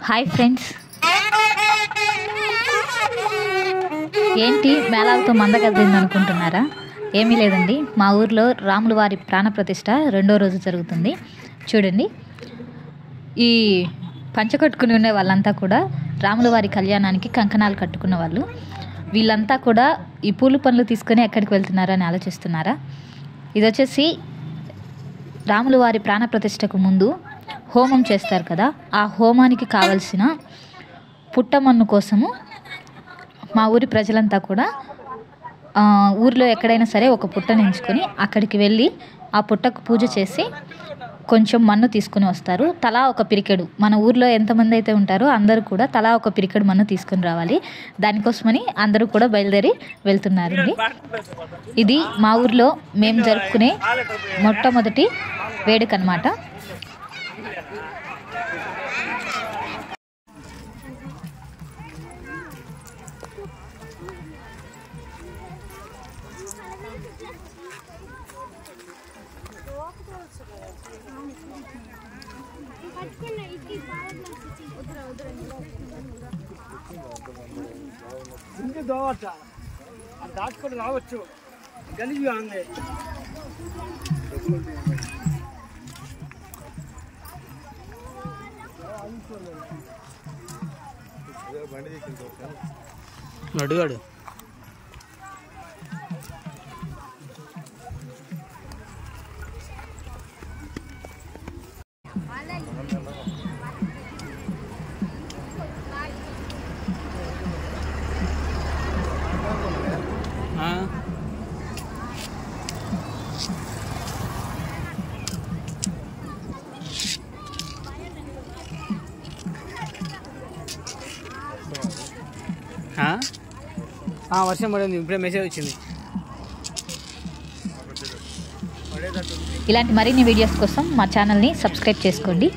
Hi friends, ఏంటి మేళాలతో మందగద్దింది అనుకుంటున్నారా? ఏమీ లేదండి, మా ఊర్లో రాముల వారి ప్రాణప్రతిష్ఠ రెండో రోజు జరుగుతుంది. చూడండి, ఈ పంచ కట్టుకుని ఉండే వాళ్ళంతా కూడా రాముల వారి కళ్యాణానికి కంకణాలు కట్టుకున్న వాళ్ళు. వీళ్ళంతా కూడా ఈ పూలు పనులు తీసుకొని ఎక్కడికి వెళ్తున్నారా అని ఆలోచిస్తున్నారా? ఇది వచ్చేసి రాముల వారి ప్రాణప్రతిష్ఠకు ముందు హోమం చేస్తారు కదా, ఆ హోమానికి కావలసిన పుట్టమన్ను కోసము మా ఊరి ప్రజలంతా కూడా ఊర్లో ఎక్కడైనా సరే ఒక పుట్టను ఎంచుకొని అక్కడికి వెళ్ళి ఆ పుట్టకు పూజ చేసి కొంచెం మన్ను తీసుకుని వస్తారు. తలా ఒక పిరికెడు, మన ఊర్లో ఎంతమంది అయితే ఉంటారో అందరూ కూడా తలా ఒక పిరికెడు మన్ను తీసుకుని రావాలి. దానికోసమని అందరూ కూడా బయలుదేరి వెళ్తున్నారండి. ఇది మా ఊర్లో మేము జరుపుకునే మొట్టమొదటి వేడుక అన్నమాట. దాచుకొని రావచ్చు, గలీజ్ ఉంది. అడుగాడు వర్షం పడింది, ఇప్పుడే మెసేజ్ వచ్చింది. ఇలాంటి మరిన్ని వీడియోస్ కోసం మా ఛానల్ని సబ్స్క్రైబ్ చేసుకోండి.